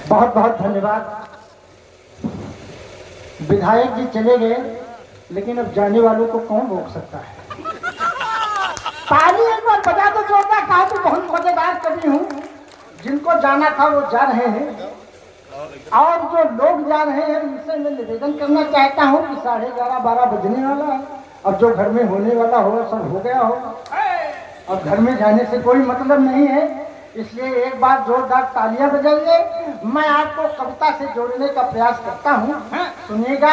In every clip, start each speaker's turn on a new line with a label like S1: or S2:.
S1: बहुत बहुत धन्यवाद। विधायक जी चले गए, लेकिन अब जाने वालों को कौन रोक सकता है। ताली एक बार बजा दो जोरदार। कहा तो बहुत मजेदार कवि हूँ। जिनको जाना था वो जा रहे हैं, और जो लोग जा रहे हैं उनसे मैं निवेदन करना चाहता हूँ कि 11:30-12 बजने वाला है, और जो घर में होने वाला हो सब हो गया हो, और घर में जाने से कोई मतलब नहीं है। इसलिए एक बार जोरदार तालियां बजाइए। मैं आपको कविता से जोड़ने का प्रयास करता हूँ, सुनिएगा।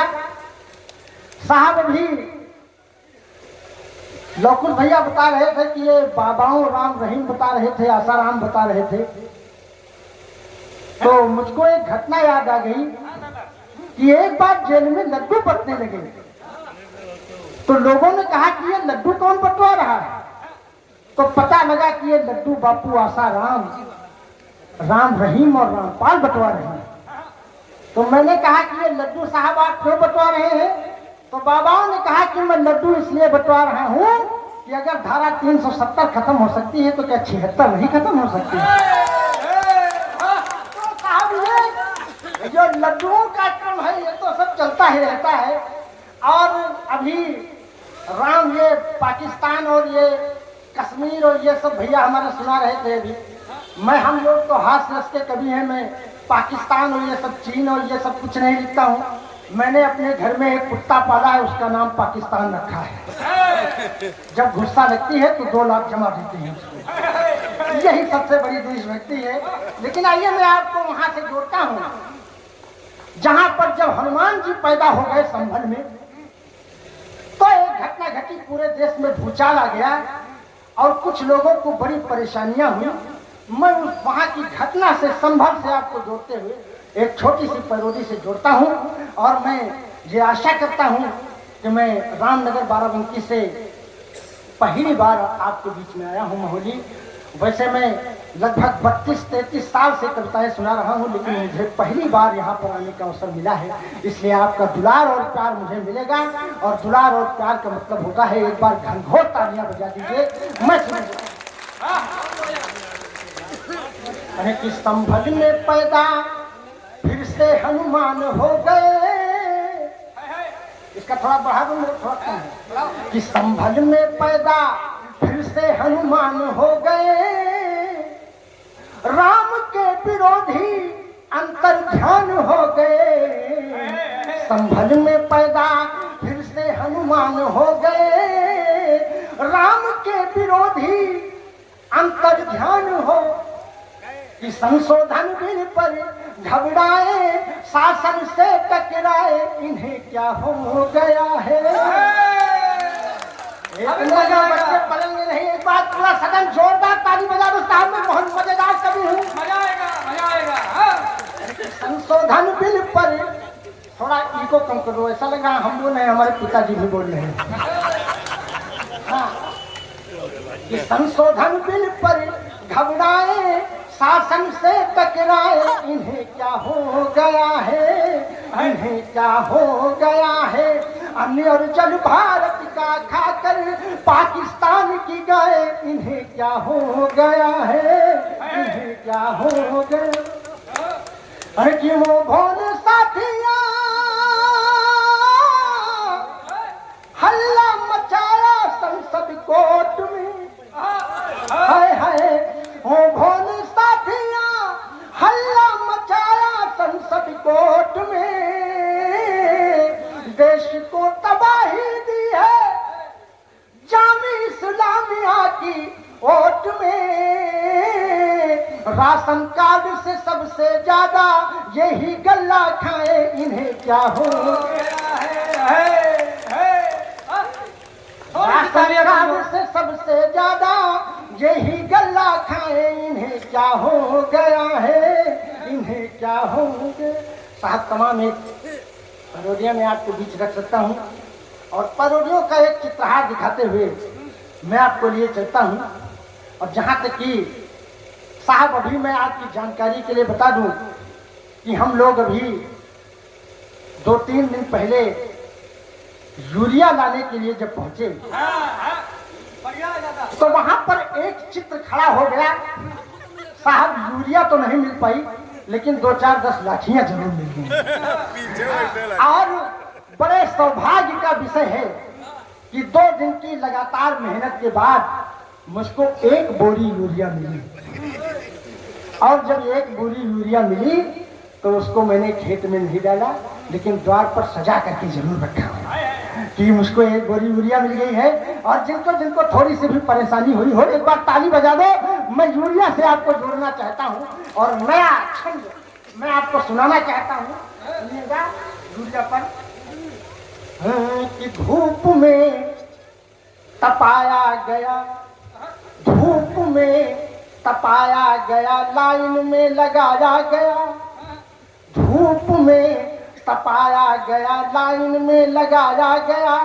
S1: साहब अभी लौकुश भैया बता रहे थे कि ये बाबाओं राम रहीम बता रहे थे, आसाराम बता रहे थे, तो मुझको एक घटना याद आ गई कि एक बार जेल में लड्डू बंटने लगे, तो लोगों ने कहा कि ये लड्डू कौन बंटवा रहा है, तो पता लगा कि ये लड्डू बापू आसाराम, राम रहीम और रामपाल बंटवा रहे हैं। तो मैंने कहा कि ये लड्डू साहब आप क्यों बंटवा रहे हैं, तो बाबाओं ने कहा कि मैं लड्डू इसलिए बंटवा रहा हूँ कि अगर धारा 370 खत्म हो सकती है तो क्या 76 नहीं खत्म हो सकती है। तो साहब ये जो लड्डुओं का क्रम है ये तो सब चलता ही रहता है। और अभी राम ये पाकिस्तान और ये कश्मीर और ये सब भैया हमारे सुना रहे थे अभी। मैं हम लोग तो हास रस के कवि हैं, मैं पाकिस्तान और ये सब चीन और ये सब कुछ नहीं लिखता हूँ। मैंने अपने घर में एक कुत्ता पाला है, उसका नाम पाकिस्तान रखा है। जब गुस्सा लगती है तो 2 लाख जमा देते हैं उसको। यही सबसे बड़ी देशभक्ति है। लेकिन आइए मैं आपको वहां से जोड़ता हूँ जहां पर जब हनुमान जी पैदा हो गए संभल में, तो एक घटना घटी, पूरे देश में भूचाल आ गया और कुछ लोगों को बड़ी परेशानियां हुई। मैं उस वहां की घटना से संभल से आपको जोड़ते हुए एक छोटी सी पैरोडी से जोड़ता हूं, और मैं ये आशा करता हूं कि मैं रामनगर बाराबंकी से पहली बार आपके बीच में आया हूं महोली। वैसे मैं लगभग 32-33 साल से कविताएं सुना रहा हूं, लेकिन मुझे पहली बार यहाँ पर आने का अवसर मिला है, इसलिए आपका दुलार और प्यार मुझे मिलेगा। और दुलार और प्यार का मतलब होता है, एक बार घनघोर तालियां बजा दीजिए, मैं सुनूंगा। अरे कि संभल में पैदा फिर से हनुमान हो गए, इसका थोड़ा बढ़ा दो, मेरा थोड़ा कम है। कि संभल में पैदा फिर से हनुमान हो गए, राम के विरोधी अंतर ध्यान हो गए। संभल में पैदा फिर से हनुमान हो गए, राम के विरोधी अंतर ध्यान हो। कि संशोधन बिल पर घबराए, शासन से टकराए, इन्हें क्या हो गया है। बच्चे पढ़ेंगे नहीं। एक बात पूरा सदन जोरदार ताली बजा दो साहब, मैं बहुत मजेदार कवि हूँ, मजा आएगा। संशोधन बिल पर थोड़ा इको कम करो, ऐसा लगा हम बोल रहे हैं, हमारे पिताजी भी बोल रहे हैं। हाँ, कि संशोधन बिल पर घबराए, शासन से टकराए, इन्हें क्या हो गया है, इन्हें क्या हो गया है। अन्न और जल भारत का खाकर पाकिस्तान की गए, इन्हें क्या हो गया है, इन्हें क्या हो गया। अरे कि वो भोले साथिया हल्ला मचाया संसद कोर्ट में, हाय हाय। वो भोले साथिया हल्ला मचाया संसद कोर्ट में, देश को तबाही दी है जामी इस्लामिया की वोट में। राशन कार्ड से सबसे ज्यादा यही गल्ला खाए, इन्हें क्या हो गया है। राशन कार्ड से सबसे ज्यादा यही गल्ला खाए, इन्हें क्या हो गया है, इन्हें क्या हो गया। साहब तमाम एक पैरोडिया में आपके बीच रख सकता हूँ, और पैरोडियों का एक चित्रहार दिखाते हुए मैं आपको लिए चलता हूँ। और जहाँ तक कि साहब अभी मैं आपकी जानकारी के लिए बता दूँ कि हम लोग अभी 2-3 दिन पहले यूरिया लाने के लिए जब पहुंचे, तो वहां पर एक चित्र खड़ा हो गया। साहब यूरिया तो नहीं मिल पाई, लेकिन 2-4-10 लाठियां जरूर मिल गई। और बड़े सौभाग्य का विषय है कि 2 दिन की लगातार मेहनत के बाद मुझको 1 बोरी यूरिया मिली। और जब 1 बोरी यूरिया मिली तो उसको मैंने खेत में नहीं डाला, लेकिन द्वार पर सजा करके जरूर रखा है कि मुझको 1 बोरी यूरिया मिल गई है। और जिनको जिनको थोड़ी सी भी परेशानी हुई हो, एक बार ताली बजा दो। मैं यूरिया से आपको जोड़ना चाहता हूँ और नया छंद मैं आपको सुनाना चाहता हूँ। सुनिएगा यूरिया पर। कि धूप में तपाया गया, धूप में तपाया गया, लाइन में लगाया गया, धूप में तपाया गया, लाइन में लगाया गया,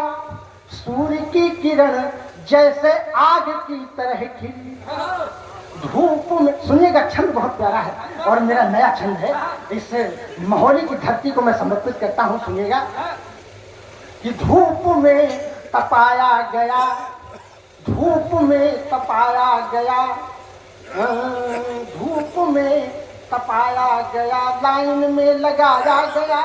S1: सूर्य की किरण जैसे आग की तरह खिली। धूप में, सुनिएगा छंद बहुत प्यारा है और मेरा नया छंद है, इस महोली की धरती को मैं समर्पित करता हूँ। सुनिएगा कि धूप में तपाया गया, धूप में तपाया गया, धूप में तपाया गया, लाइन में लगाया गया,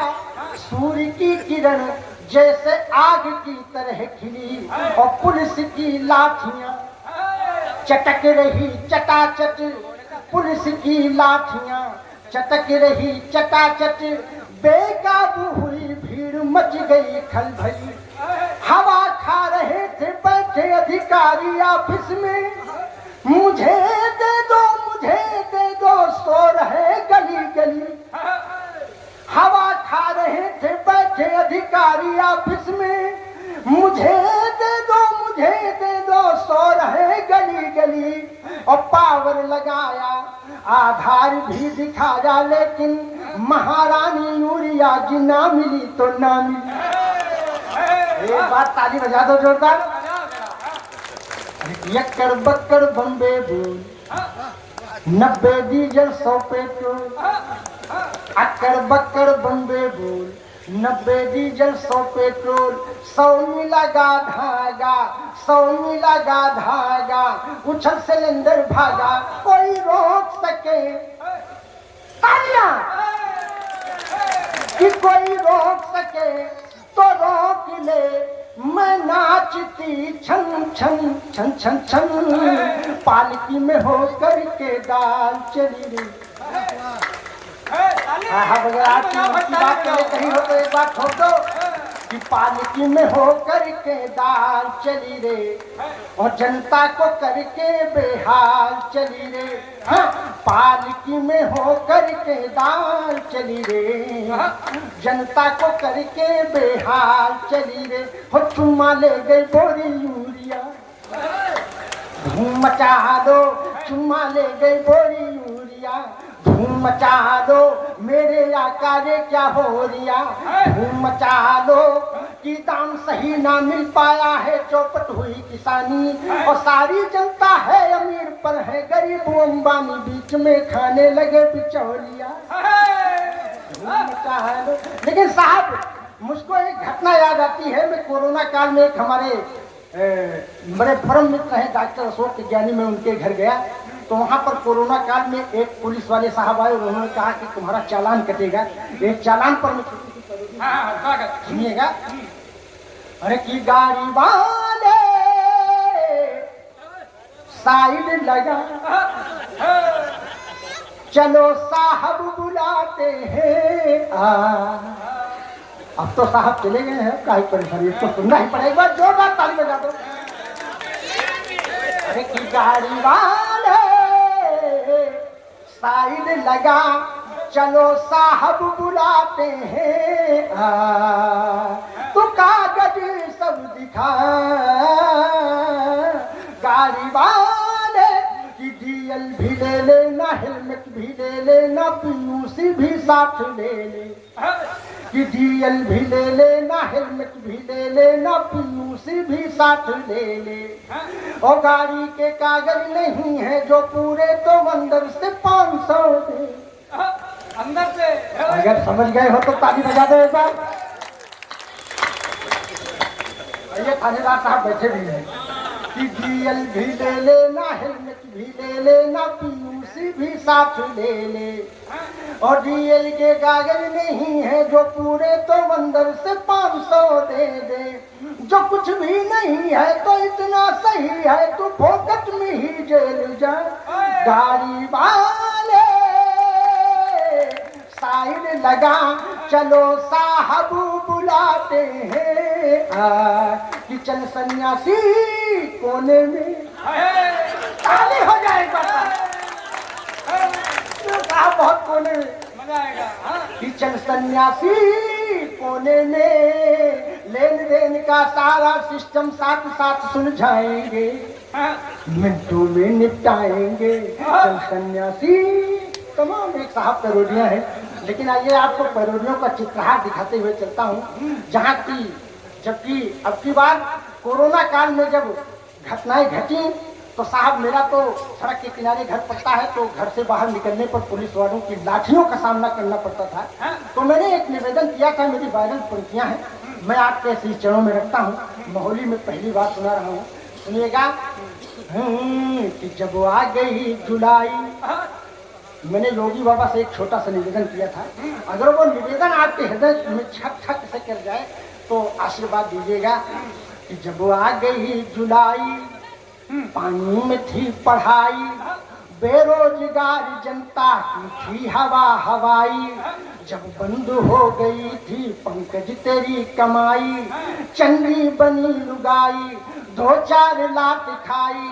S1: सूर्य की किरण जैसे आग की तरह खिली। और पुलिस की लाठियां चटक रही चटाचट, पुलिस की लाठियां चटक रही चटाचट, बेकाबू हुई भीड़ मच गई खलबली। हवा खा रहे थे बैठे अधिकारी ऑफिस में, मुझे दे दो, मुझे दे दो, सो रहे गली गली। हवा खा रहे थे बैठे अधिकारी ऑफिस में, मुझे दे दो, मुझे दे दो, सो रहे गली गली। और पावर लगाया, आधार भी दिखाया, लेकिन महारानी यूरिया जी ना मिली तो ना मिली। एक बात ताली बजा दो जोरदार। यक्कर बक्कर बम्बे बोल, 90 diesel 100 petrol. Occur Bakkar Bombay बोल, 90 डीजल 100 पेट्रोल। 100 में लगा धागा, 100 में लगा धागा, उछल सिलेंडर भागा, कोई रोक सके तालियां कि कोई रोक सके तो रोक ले। मैं नाचती छन छन छन छन छन, पालकी में होकर के दाल चली रे। आज की बात कहीं हो तो एक बात ठोक दो कि पालकी में होकर के दाल चली रे, और जनता को करके बेहाल चली रे। हाँ, पालकी में होकर के दाल चली रे, जनता को करके बेहाल चली रे। हो चुम्मा ले गई बोरी यूरिया, धूम मचा दो, चुम्मा ले गई बोरी यूरिया, धूम मचा दो, मेरे आका रे क्या हो रिया। धूम मचा दो कि दाम सही ना मिल पाया है, चौपट हुई किसानी, और सारी जनता है अमीर पर है गरीब अंबानी, बीच में खाने लगे बिचौलिया। धूम मचा दो। लेकिन साहब मुझको एक घटना याद आती है। मैं कोरोना काल में एक हमारे बड़े परम मित्र हैं डॉक्टर अशोक ज्ञानी, में उनके घर गया तो वहाँ पर कोरोना काल में एक पुलिस वाले साहब आए और उन्होंने कहा कि तुम्हारा चालान कटेगा। एक चालान पर मैं सुनिएगा। अरे की गाड़ी वाले साइड लगा, चलो साहब बुलाते हैं। अब तो साहब चले गए हैं, काहे परेशानी, इसको सुनना ही पड़ेगा। जोरदार ताली बजा दो। अरे की गाड़ी वाले साइड लगा, चलो साहब बुलाते हैं। तो कागज सब दिखा, गाड़ी वाले की डीएल भी ले लेना, हेलमेट भी ले लेना, पीयूसी भी साथ ले ले। कि डीएल भी ले लेना, हेलमेट भी ले लेना, पीयूसी भी साथ ले ले। और गाड़ी के कागज नहीं है जो पूरे, तो अंदर से 500 दे। अंदर से अगर समझ गए हो तो ताली बजा दो एक बार। ये थानेदार साहब बैठे भी हैं कि कि डीएल भी ले लेना, हेलमेट भी ले लेना, पीयूसी भी साथ ले ले। और डीएल के कागज नहीं है जो पूरे तो अंदर से 500 दे दे। जो कुछ भी नहीं है तो इतना सही है तू फोकट में ही जेल जा। गाड़ी वाले साइड लगा चलो साहब बुलाते हैं, कि चल सन्यासी कोने में ताली हो जाएगा। साहब बहुत कोने में मजा आएगा। कि चल सन्यासी कोने में, लेन देन का सारा सिस्टम साथ साथ सुलझाएंगे, मिनटों में निपटाएंगे। चल सन्यासी। तमाम एक साहब पैरोडियां हैं, लेकिन आइए आपको पैरोडियों का चित्रहार दिखाते हुए चलता हूँ। जहाँ की जबकि अब की बार कोरोना काल में जब घटनाएं घटी तो साहब मेरा तो सड़क के किनारे घर पड़ता है, तो घर से बाहर निकलने पर पुलिस वालों की लाठियों का सामना करना पड़ता था। तो मैंने एक निवेदन किया था, मेरी वायरल पंक्तियां हैं, मैं आपके ऐसे चरणों में रखता हूँ। मोहाली में पहली बार सुना रहा हूँ, सुनिएगा। कि जब आ गई जुलाई, मैंने योगी बाबा से एक छोटा सा निवेदन किया था, अगर वो निवेदन आपके हृदय में छक छक से कर जाए तो आशीर्वाद दीजिएगा। कि जब आ गई जुलाई, पानी में थी पढ़ाई, बेरोजगार जनता की थी हवा हवाई। जब बंद हो गई थी पंकज तेरी कमाई, चंदी बनी लुगाई, 2-4 लाख खाई।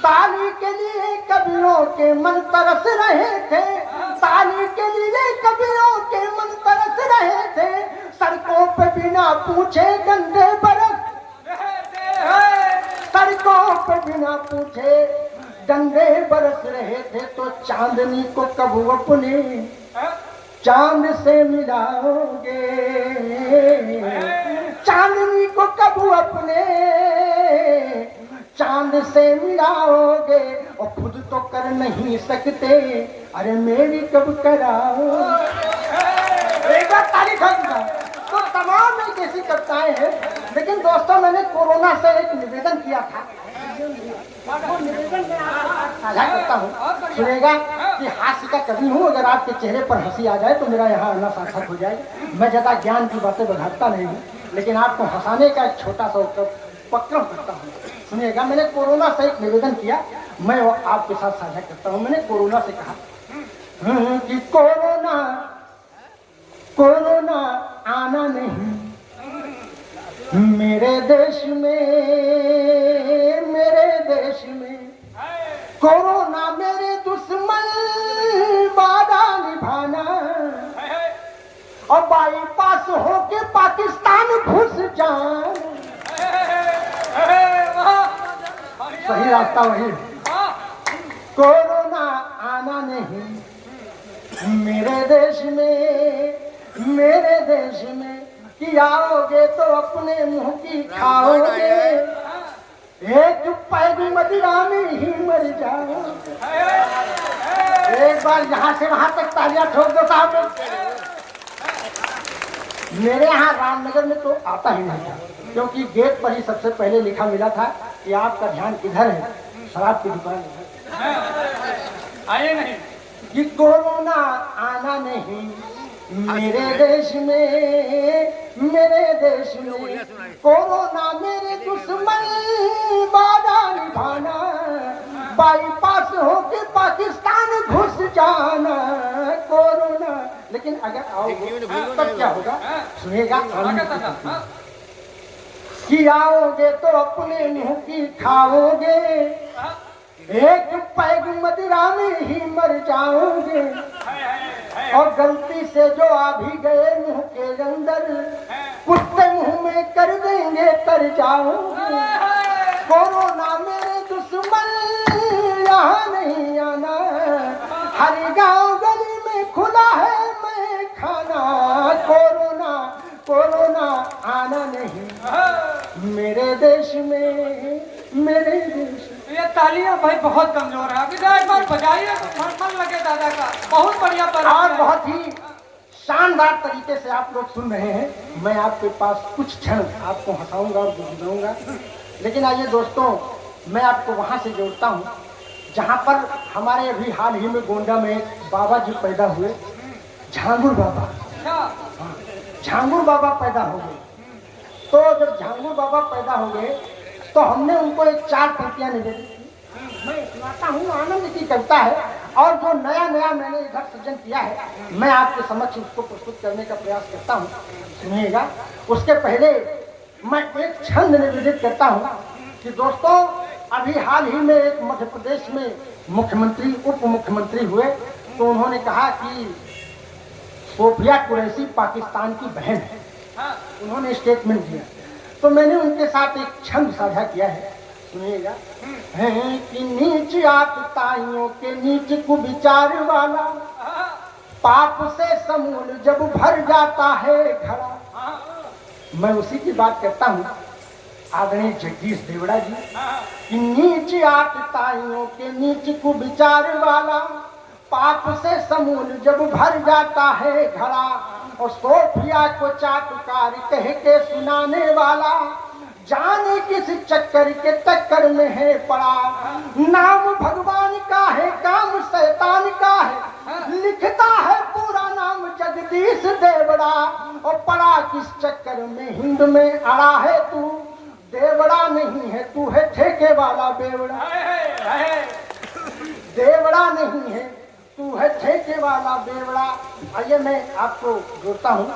S1: ताली के लिए कवियों के मन तरस रहे थे, ताली के लिए कवियों के मन तरस रहे थे। सड़कों पे बिना पूछे गंदे बरस, सड़कों पे बिना पूछे डंडे बरस रहे थे। तो चांदनी को कब अपने चांद से मिलाओगे, चांदनी को कब अपने चांद से मिलाओगे। और खुद तो कर नहीं सकते, अरे मेरी कब कराओ। एक बार ताली ठोकना। तो तमाम एक ऐसी कविताएं हैं, लेकिन दोस्तों मैंने कोरोना से एक निवेदन किया था, वो निवेदन मैं आपको साझा करता हूँ। सुनेगा कि हास्य का कवि हूँ, अगर आपके चेहरे पर हंसी आ जाए तो मेरा यहाँ आना सार्थक हो जाए। मैं ज्यादा ज्ञान की बातें बढ़ाता नहीं हूँ, लेकिन आपको हंसाने का एक छोटा सा उपक्रम करता हूँ। सुनिएगा, मैंने कोरोना से एक निवेदन किया, मैं वो आपके साथ साझा करता हूँ। मैंने कोरोना से कहा कि कोरोना आना नहीं मेरे देश में, कोरोना मेरे दुश्मन वादा निभाना। और बाईपास होके पाकिस्तान घुस जान, सही रास्ता वही। कोरोना आना नहीं मेरे देश में, कि आओगे तो अपने मुंह की खाओगे। एक पैग मदिरा में ही मर जाओ। एक बार यहाँ से वहां तक तालियां ठोक दो साहब। मेरे यहाँ रामनगर में तो आता ही नहीं था, क्योंकि गेट पर ही सबसे पहले लिखा मिला था कि आपका ध्यान किधर है, शराब की दुकान आए नहीं। कि कोरोना आना नहीं मेरे देश में, कोरोना मेरे दुश्मन वादा निभाना। बाईपास होके पाकिस्तान घुस जाना। कोरोना, लेकिन अगर आओगे तब क्या होगा, सुनेगा। कि आओगे तो अपने मुंह की खाओगे, एक पैग मदिरा में ही मर जाओगे। और गलती से जो आ भी गए मुंह के अंदर, कुत्ते मुंह में कर देंगे तर जाओगे। कोरोना मेरे दुश्मन यहाँ नहीं आना, हर गांव गली में खुला है मैं खाना। कोरोना आना नहीं मेरे देश में, मेरे देश में।
S2: ये तालियां भाई बहुत कमजोर है, अभी एक बार बजाइए तो मन लगे दादा का। बहुत बढ़िया
S1: और बहुत ही शानदार तरीके से आप लोग सुन रहे हैं। मैं आपके पास कुछ क्षण आपको हंसाऊंगा और गुनगुनाऊंगा। लेकिन आइए दोस्तों, मैं आपको वहां से जोड़ता हूँ जहाँ पर हमारे अभी हाल ही में गोंडा में एक बाबा जी पैदा हुए, झांगुर बाबा।
S2: अच्छा।
S1: हाँ, झांगुर बाबा पैदा हो गए। तो जब झांगुर बाबा पैदा हो गए तो हमने उनको एक 4 पंक्तियां निवेदित की। मैं सुनाता हूँ, आनंद की कविता है और जो नया नया मैंने इधर सृजन किया है मैं आपके समक्ष उसको प्रस्तुत करने का प्रयास करता हूँ, सुनिएगा। उसके पहले मैं एक छंद निवेदित करता हूँ कि दोस्तों अभी हाल ही में एक मध्य प्रदेश में मुख्यमंत्री उप मुख्यमंत्री हुए तो उन्होंने कहा कि सोफिया कुरैशी पाकिस्तान की बहन है।
S2: हाँ।
S1: उन्होंने स्टेटमेंट दिया तो मैंने उनके साथ एक छंद साझा किया है, सुनिएगा। हैं कि नीच आतताइयों के नीच कुविचार वाला, पाप से समूल जब भर जाता है घड़ा। मैं उसी की बात करता हूँ, आदरणीय जगदीश देवड़ा जी। कि नीच आतताइयों के नीच कुविचार वाला, पाप से समूल जब भर जाता है घड़ा। और सोफिया को चाटुकार कह के सुनाने वाला, जाने किस चक्कर के टक्कर में है पड़ा। नाम भगवान का है काम शैतान का है, लिखता है पूरा नाम जगदीश देवड़ा। और पड़ा किस चक्कर में हिंद में अड़ा है तू, देवड़ा नहीं है तू है ठेके वाला बेवड़ा। देवड़ा नहीं है तू है ठेके वाला बेवड़ा। आइए मैं आपको जोड़ता हूँ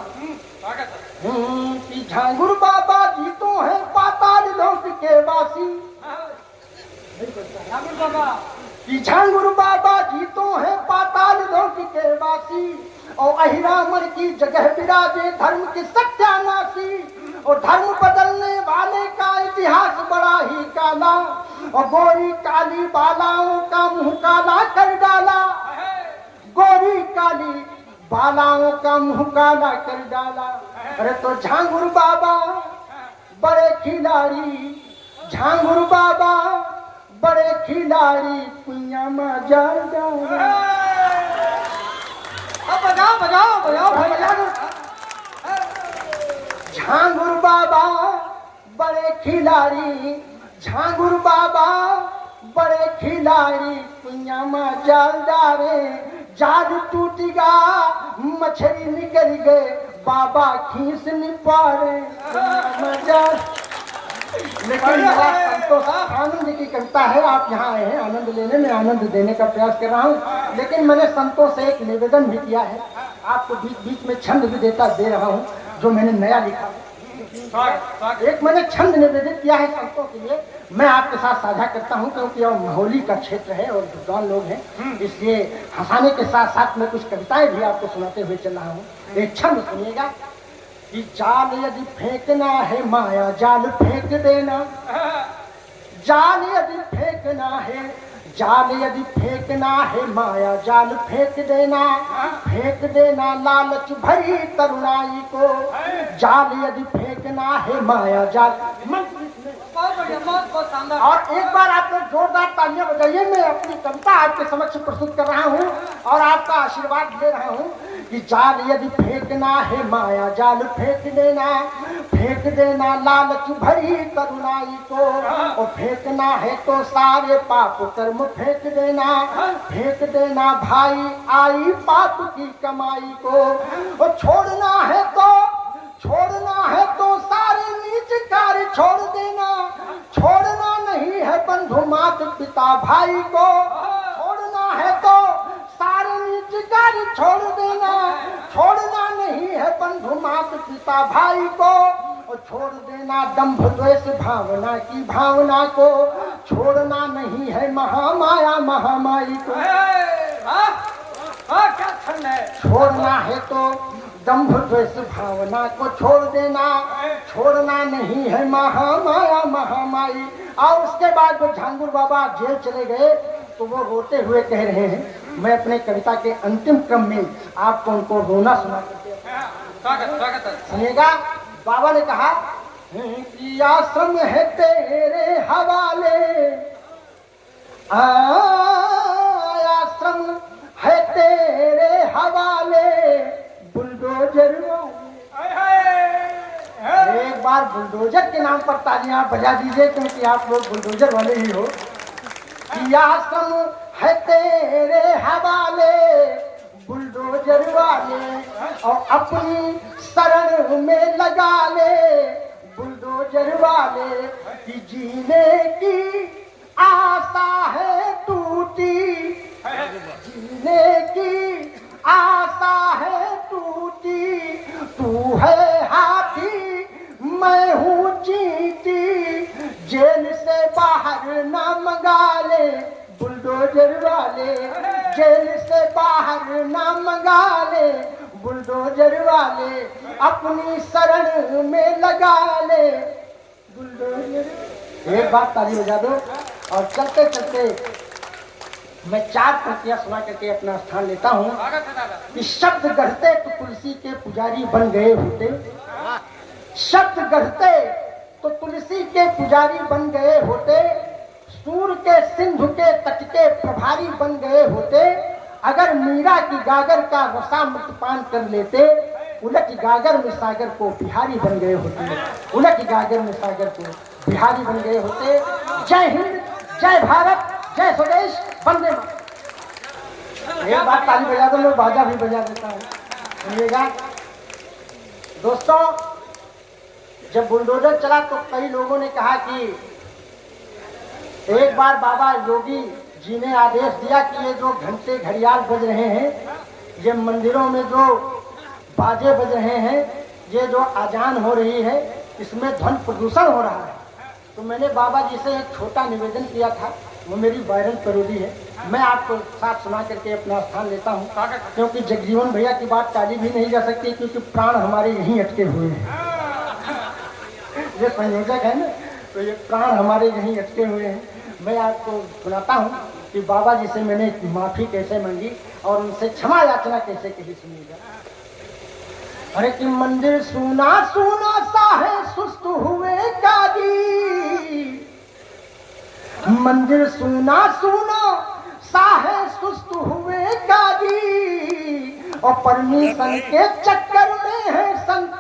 S1: कि झांगुर बाबा जी तो है पाताल लोक के वासी।
S2: झांगुर बाबा
S1: कि झांगुर बाबा जी तो है पाताल लोक के वासी। और अहिरामण की जगह विराजे धर्म की सत्यानाशी। और धर्म बदलने वाले का इतिहास बड़ा ही काला। और गोरी काली बालाओं का मुंह काला कर डाला। गोरी काली बालाओं का मुंह काला कर डाला। अरे तो झांगुर बाबा बड़े खिलाड़ी, झांगुर बाबा बड़े खिलाड़ी, कुइया में जार डाला।
S2: अब बजाओ बजाओ बजाओ बजाओ।
S1: झांगुर बाबा बड़े खिलाड़ी, झांगुर बाबा बड़े खिलाड़ी, कुइया में जाल डाले। जाल टूटेगा मछली निकल गए, बाबा खींच नहीं पारे। लेकिन मेरा संतोष आनंद की कविता है, आप यहाँ आए हैं आनंद लेने में, आनंद देने का प्रयास कर रहा हूँ। लेकिन मैंने संतोष से एक निवेदन भी किया है, आपको बीच बीच में छंद भी दे रहा हूँ जो मैंने नया लिखा है। एक मैंने छंद निवेदित किया है संतों के लिए, मैं आपके साथ साझा करता हूं क्योंकि यह माहौली का क्षेत्र है और विद्वान लोग हैं, इसलिए हंसाने के साथ साथ मैं कुछ कविताएं भी आपको सुनाते हुए चल रहा हूं। एक छंद सुनिएगा कि जाल यदि फेंकना है माया जाल फेंक देना। जाल यदि फेंकना है, जाल यदि फेंकना है माया जाल फेंक देना। फेंक देना लालच भरी तरुणाई को, जाल यदि फेंकना है माया जाल।
S2: बहुत बढ़िया, बहुत शानदार।
S1: और एक बार आप लोग जोरदार तालियां बजाइए, मैं अपनी कविता आपके समक्ष प्रस्तुत कर रहा हूँ और आपका आशीर्वाद ले रहा हूँ कि जाल यदि फेंकना है माया जाल फेंक देना। फेंक देना लालच भरी तरुणाई को, और फेंकना है तो सारे पाप कर्म फेंक देना। फेंक देना भाई आई पाप की कमाई को, और छोड़ना है तो सारे नीच कार्य छोड़ देना। छोड़ना नहीं है बंधु मात पिता भाई को, छोड़ना है तो सारे नीच कार्य छोड़ देना। छोड़ना नहीं है बंधु मात पिता भाई को, और छोड़ देना दंभ द्वेष भावना की भावना को। छोड़ना नहीं है महामाया महामाई को।
S2: क्या छंद है।
S1: छोड़ना है तो दंभ द्वेष भावना को छोड़ देना। छोड़ना नहीं है महामाया महामाई। और उसके बाद जो झांगुर बाबा जेल चले गए तो वो रोते हुए कह रहे हैं, मैं अपने कविता के अंतिम क्रम में आपको उनको रोना सुना
S2: स्वागत है।
S1: सुनिएगा। बाबा ने कहा कि आश्रम है तेरे हवाले, आश्रम है तेरे हवाले, बुलडोजर वाले। एक बार बुलडोजर के नाम पर तालियां बजा दीजिए, क्योंकि आप लोग बुलडोजर वाले ही हो। आसम है तेरे हवाले बुलडोजर वाले, और अपनी शरण में लगा ले बुलडोजर वाले, कि जीने की आशा है टूटी, जीने की आशा है टूटी, तू है हाथी मैं हूँ चींटी, जेल से बाहर ना मंगा ले बुलडोजर वाले, जेल से बाहर ना मंगा ले बुलडोजर वाले, अपनी शरण में लगा ले बुलडोजर। एक बात ताली बजा दो। और चलते चलते मैं 4 पंक्तियां सुना करके अपना स्थान लेता हूँ। कि शब्द गढ़ते तो तुलसी के पुजारी बन गए होते, शब्द गढ़ते तो तुलसी के पुजारी बन गए होते, सूर के सिंधु के तट के प्रभारी बन गए होते, अगर मीरा की गागर का रसा पान कर लेते, उलट गागर में सागर को बिहारी बन गए होते, उलट गागर में सागर को बिहारी बन गए होते। जय हिंद, जय भारत, जय स्वदेश, वंदे मातरम। एक बात ताली बजा दो, मैं बाजा भी बजा देता हूँ, सुनिएगा दोस्तों। जब बुलडोजर चला तो कई लोगों ने कहा कि एक बार बाबा योगी जी ने आदेश दिया कि ये जो घंटे घड़ियाल बज रहे हैं, ये मंदिरों में जो बाजे बज रहे हैं, ये जो आजान हो रही है, इसमें ध्वनि प्रदूषण हो रहा है। तो मैंने बाबा जी से एक छोटा निवेदन किया था, वो मेरी वायरल पैरोडी है, मैं आपको साथ सुना करके अपना स्थान लेता हूँ। क्योंकि जगजीवन भैया की बात टाली भी नहीं जा सकती, क्योंकि प्राण हमारे यहीं अटके हुए हैं। ये संयोजक है ना, तो ये प्राण हमारे यहीं अटके हुए हैं। मैं आपको सुनाता हूँ कि बाबा जी से मैंने माफी कैसे मांगी और उनसे क्षमा याचना कैसे कही, सुनिएगा। अरे कि मंदिर सुना सुना सा है सुस्त हुए काजी, मंदिर सुना सुना सा है सुस्त हुए काजी, और परमिशन के चक्कर में है संत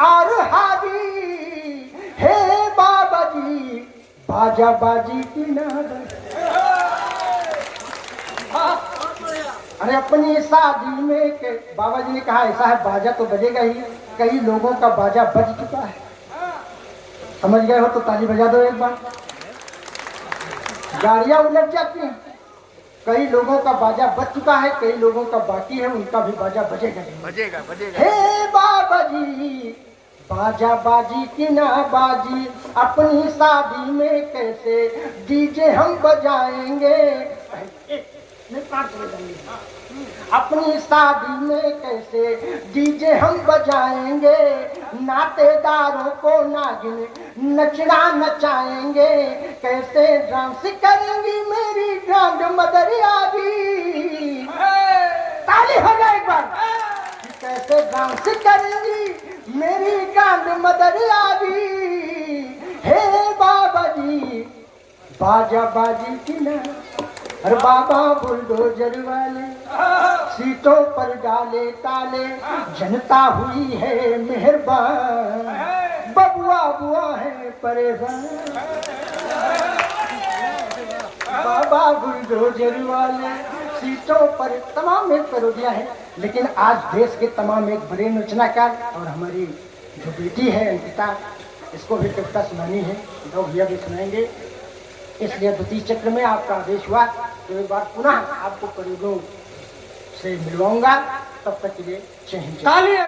S1: और हाजी। हे बाबा जी बाजा बाजी की ना, अरे अपनी शादी में के बाबा जी ने कहा ऐसा है बाजा तो बजेगा ही, कई लोगों का बाजा बज चुका है, समझ गए हो तो ताली बजा दो एक बार। गाड़ियां उलट जाती हैं, कई लोगों का बाजा बज चुका है, कई लोगों का बाकी है, उनका भी बाजा बजेगा
S3: बजेगा बजेगा।
S1: हे बाबा जी बाजा बाजी की ना बाजी, अपनी शादी में कैसे डीजे हम बजाएंगे, अपनी शादी में कैसे डीजे हम बजाएंगे, नातेदारों को नागिन नचना नचाएंगे, कैसे डांस करेंगी मेरी ग्रांड मदर आजी। ताली हो जाए एक बार। कैसे डांस करेंगी मेरी ग्रांड मदर आजी। हे बाबा जी बाजा बाजी की ना, अरे बाबा बुलडोजर वाले सीटों पर डाले ताले, जनता हुई है मेहरबान, बबुआ बुआ है परेशान। बाबा बुलडोजर वाले सीटों पर, तमाम एक पैरोडियां हैं, लेकिन आज देश के तमाम एक बड़े रचनाकार और हमारी जो बेटी है अंकिता, इसको भी कविता सुनानी है, दो भैया भी सुनाएंगे। इसलिए द्वितीय चक्र में आपका आदेश हुआ तो एक बार पुनः आपको पैरोडियों से मिलवाऊंगा, तब तक के लिए जय हिंद।